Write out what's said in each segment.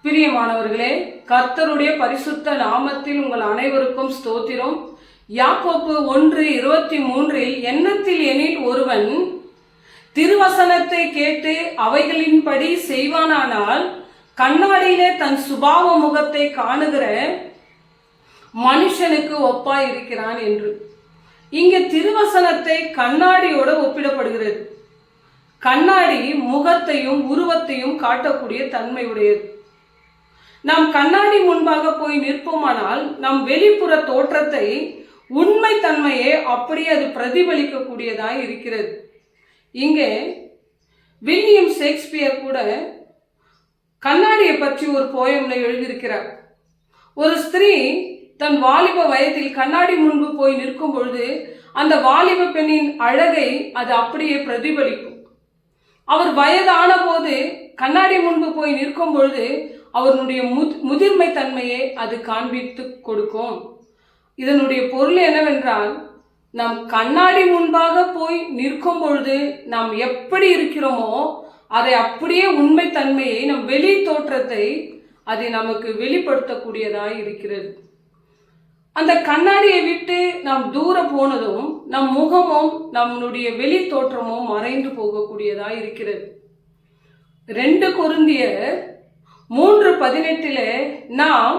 பிரியமானவர்களே, கர்த்தருடைய பரிசுத்த நாமத்தில் உங்கள் அனைவருக்கும் ஸ்தோத்திரம். யாக்கோப்பு 1:23 எண்ணத்தில் எனில் ஒருவன் திருவசனத்தை கேட்டு அவைகளின்படி செய்வானானால் கண்ணாடியிலே தன் சுபாவ முகத்தை காணுகிற மனுஷனுக்கு ஒப்பாய் இருக்கிறான் என்று. இங்கே திருவசனத்தை கண்ணாடியோடு ஒப்பிடப்படுகிறது. கண்ணாடி முகத்தையும் உருவத்தையும் காட்டக்கூடிய தன்மை உடையது. நாம் கண்ணாடி முன்பாக போய் நிற்போமானால் நம் வெளிப்புற தோற்றத்தை உண்மை தன்மையே அப்படியே அது பிரதிபலிக்கக்கூடியதாய் இருக்கிறது. இங்கே வில்லியம் ஷேக்ஸ்பியர் கூட கண்ணாடியை பற்றி ஒரு போயம்ல எழுதியிருக்கிறார். ஒரு ஸ்திரீ தன் வாலிப வயதில் கண்ணாடி முன்பு போய் நிற்கும் பொழுது அந்த வாலிப பெண்ணின் அழகை அது அப்படியே பிரதிபலிக்கும். அவர் வயதான போது கண்ணாடி முன்பு போய் நிற்கும் பொழுது அவருடைய முதிர்மை தன்மையை அது காண்பித்து கொடுக்கும். இதனுடைய பொருள் என்னவென்றால், நாம் கண்ணாடி முன்பாக போய் நிற்கும் பொழுது நாம் எப்படி இருக்கிறோமோ அதை அப்படியே உண்மை தன்மையை நம் வெளி தோற்றத்தை அதை நமக்கு வெளிப்படுத்தக்கூடியதாய் இருக்கிறது. அந்த கண்ணாடியை விட்டு நாம் தூர போனதும் நம் முகமும் நம்முடைய வெளி தோற்றமும் மறைந்து போகக்கூடியதாய் இருக்கிறது. 2 கொரிந்தியர் 3:18 நாம்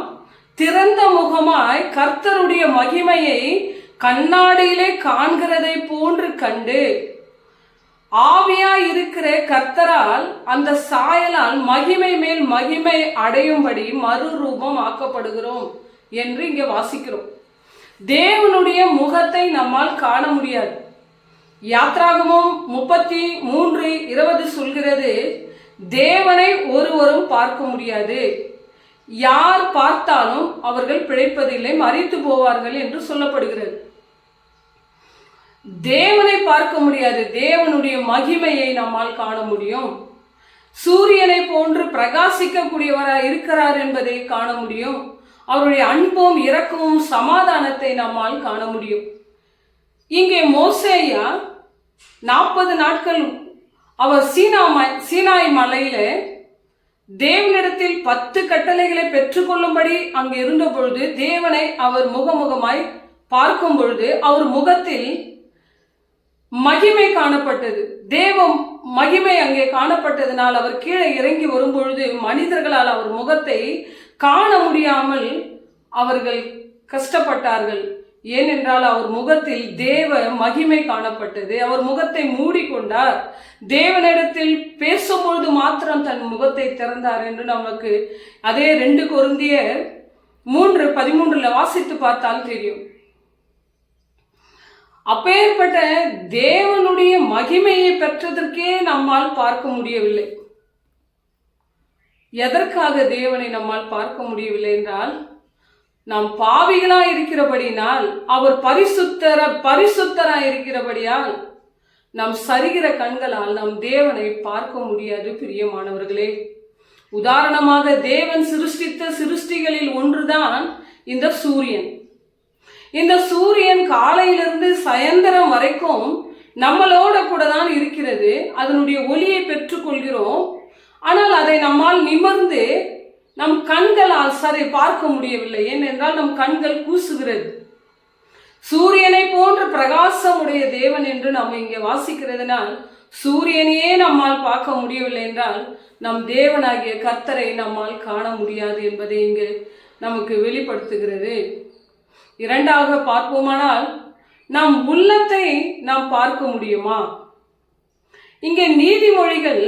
திறந்த முகமாய் கர்த்தருடைய மகிமையை கண்ணாடியிலே காண்கிறதை போன்று கண்டு ஆவியாய் இருக்கிற கர்த்தரால் அந்த சாயலால் மகிமை மேல் மகிமை அடையும்படி மறுரூபம் ஆக்கப்படுகிறோம் என்று இங்கே வாசிக்கிறோம். தேவனுடைய முகத்தை நம்மால் காண முடியாது. யாத்ராகமம் 33:20 சொல்கிறது, தேவனை ஒருவரும் பார்க்க முடியாது, யார் பார்த்தாலும் அவர்கள் பிழைப்பதில்லை, மரித்து போவார்கள் என்று சொல்லப்படுகிறது. தேவனை பார்க்க முடியாது, தேவனுடைய மகிமையை நம்மால் காண முடியும். சூரியனை போன்று பிரகாசிக்கக்கூடியவராய் இருக்கிறார் என்பதை காண முடியும். அவருடைய அன்பும் இரக்கமும் சமாதானத்தை நம்மால் காண முடியும். இங்கே மோசேயா 40 நாட்கள் அவர் சீனாய் மலையில தேவனிடத்தில் 10 கட்டளைகளை பெற்றுக்கொள்ளும்படி அங்கு இருந்த பொழுது தேவனை அவர் முகமுகமாய் பார்க்கும் பொழுது அவர் முகத்தில் மகிமை காணப்பட்டது. தேவ மகிமை அங்கே காணப்பட்டதனால் அவர் கீழே இறங்கி வரும் பொழுது மனிதர்களால் அவர் முகத்தை காண முடியாமல் அவர்கள் கஷ்டப்பட்டார்கள். ஏனென்றால் அவர் முகத்தில் தேவ மகிமை காணப்பட்டது. அவர் முகத்தை மூடிக்கொண்டார். தேவனிடத்தில் பேசும்பொழுது மாத்திரம் தன் முகத்தை திறந்தார் என்று நமக்கு அதே 2 கொரிந்தியர் 3:13 வாசித்து பார்த்தால் தெரியும். அப்பேற்பட்ட தேவனுடைய மகிமையை பெற்றதற்கே நம்மால் பார்க்க முடியவில்லை. எதற்காக தேவனை நம்மால் பார்க்க முடியவில்லை என்றால், நாம் பாவிகளாய் இருக்கிறபடினால், அவர் பரிசுத்தராய் இருக்கிறபடியால் நம் சரீர கண்களால் நம் தேவனை பார்க்க முடியாது. பிரியமானவர்களே, உதாரணமாக தேவன் சிருஷ்டித்த சிருஷ்டிகளில் ஒன்றுதான் இந்த சூரியன். இந்த சூரியன் காலையிலிருந்து சாயந்தரம் வரைக்கும் நம்மளோட கூட தான் இருக்கிறது. அதனுடைய ஒளியை பெற்றுக்கொள்கிறோம். ஆனால் அதை நம்மால் நிமிர்ந்து நம் கண்களால் சரி பார்க்க முடியவில்லை. ஏனென்றால் நம் கண்கள் கூசுகிறது. சூரியனை போன்ற பிரகாசம் உடைய தேவன் என்று நாம் இங்கே வாசிக்கிறதுனால் சூரியனையே நம்மால் பார்க்க முடியவில்லை என்றால் நம் தேவனாகிய கர்த்தரை நம்மால் காண முடியாது என்பதை இங்கு நமக்கு வெளிப்படுத்துகிறது. 2ஆக பார்ப்போமானால், நம் உள்ளத்தை நாம் பார்க்க முடியுமா? இங்கே நீதிமொழிகள்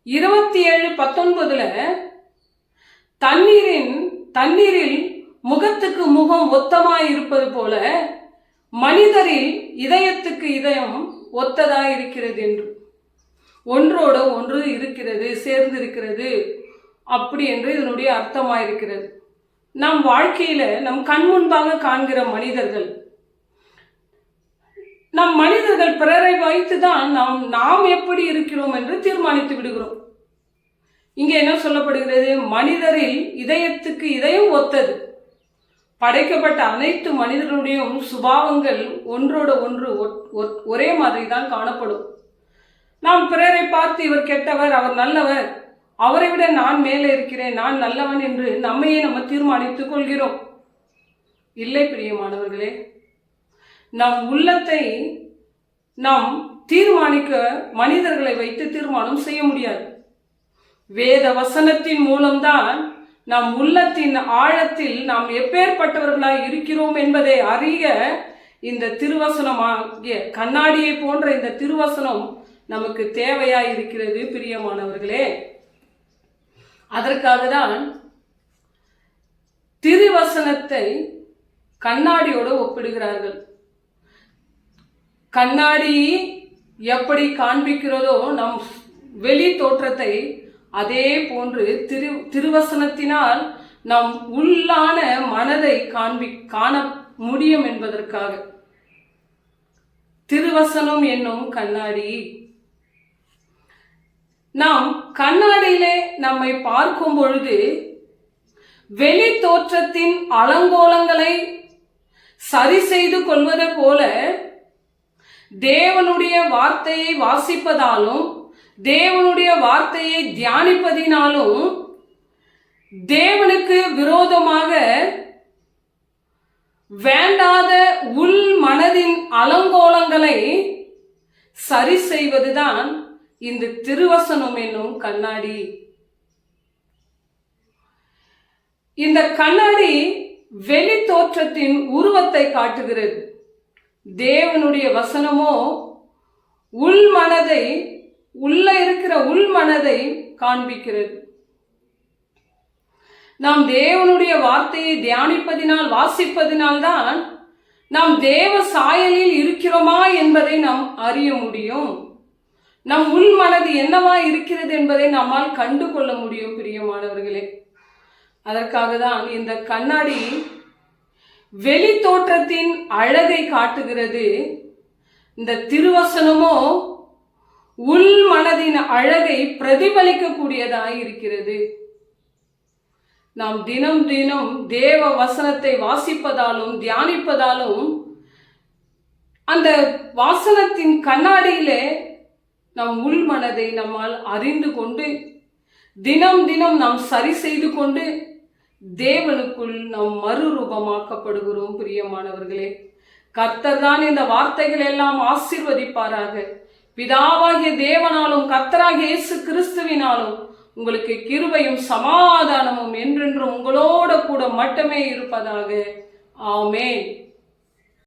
27:19 தண்ணீரில் முகத்துக்கு முகம் ஒத்தமாய் இருப்பது போல மனிதரில் இதயத்துக்கு இதயம் ஒத்ததாய் இருக்கிறது என்று, ஒன்றோட ஒன்று இருக்கிறது, சேர்ந்திருக்கிறது அப்படி என்று இதனுடைய அர்த்தமாயிருக்கிறது. நம் வாழ்க்கையில நம் கண் முன்பாக காண்கிற மனிதர்கள் பிறரை வைத்துதான் நாம் எப்படி இருக்கிறோம் என்று தீர்மானித்து விடுகிறோம். இங்கே என்ன சொல்லப்படுகிறது? மனிதரில் இதயத்துக்கு இதயம் ஒத்தது. படைக்கப்பட்ட அனைத்து மனிதர்களுடைய சுபாவங்கள் ஒன்றோட ஒன்று ஒரே மாதிரி தான் காணப்படும். நாம் பிறரை பார்த்து இவர் கெட்டவர், அவர் நல்லவர், அவரை விட நான் மேலே இருக்கிறேன், நான் நல்லவன் என்று நம்மையே நம்ம தீர்மானித்துக் கொள்கிறோம். இல்லை பிரியமானவர்களே, நம் உள்ளத்தை நாம் தீர்மானிக்க மனிதர்களை வைத்து தீர்மானம் செய்ய முடியாது. வேத வசனத்தின் மூலம்தான் நம் உள்ளத்தின் ஆழத்தில் நாம் எப்பேற்பட்டவர்களாய் இருக்கிறோம் என்பதை அறிய இந்த திருவசனமாகிய கண்ணாடியை போன்ற இந்த திருவசனம் நமக்கு தேவையாய் இருக்கிறது பிரியமானவர்களே. அதற்காக தான் திருவசனத்தை கண்ணாடியோடு ஒப்பிடுகிறார்கள். கண்ணாடி எப்படி காண்பிக்கிறதோ நம் வெளி தோற்றத்தை, அதே போன்று திருவசனத்தினால் நம் உள்ளான மனதை காண முடியும் என்பதற்காக திருவசனம் என்னும் கண்ணாடி. நாம் கண்ணாடியிலே நம்மை பார்க்கும் பொழுது வெளி தோற்றத்தின் அலங்கோலங்களை சரி செய்து கொள்வது போல தேவனுடைய வார்த்தையை வாசிப்பதாலும் தேவனுடைய வார்த்தையை தியானிப்பதினாலும் தேவனுக்கு விரோதமாக வேண்டாத உள் மனதின் அலங்கோலங்களை சரி செய்வதுதான் இந்த திருவசனம் என்னும் கண்ணாடி. இந்த கண்ணாடி வெளி தோற்றத்தின் உருவத்தை காட்டுகிறது. தேவனுடைய வசனமோ உள் மனதை, உள்ள இருக்கிற உள் மனதை காண்பிக்கிறது. நாம் தேவனுடைய வார்த்தையை தியானிப்பதினால், வாசிப்பதினால் தான் நாம் தேவ சாயலில் இருக்கிறோமா என்பதை நாம் அறிய முடியும். நம் உள் மனது என்னவா இருக்கிறது என்பதை நம்மால் கண்டு கொள்ள முடியும் பிரியமானவர்களே. அதற்காக தான் இந்த கண்ணாடி வெளி தோற்றத்தின் அழகை காட்டுகிறது. இந்த திருவசனமோ உள் மனதின் அழகை பிரதிபலிக்கக்கூடியதாய் இருக்கிறது. நாம் தினம் தினம் தேவ வசனத்தை வாசிப்பதாலும் தியானிப்பதாலும் அந்த வாசனத்தின் கண்ணாடியிலே நம் உள் மனதை நம்மால் அறிந்து கொண்டு தினம் தினம் நாம் சரி செய்து கொண்டு தேவனுக்குள் நாம் மறுரூபமாக்கப்படுகிறோம் பிரியமானவர்களே. கர்த்தர் தான் இந்த வார்த்தைகள் எல்லாம் ஆசீர்வதிப்பாராக. பிதாவாகிய தேவனாலும் கர்த்தராகிய இயேசு கிறிஸ்துவினாலும் உங்களுக்கு கிருபையும் சமாதானமும் என்றென்றும் உங்களோட கூட மட்டுமே இருப்பதாக. ஆமென்.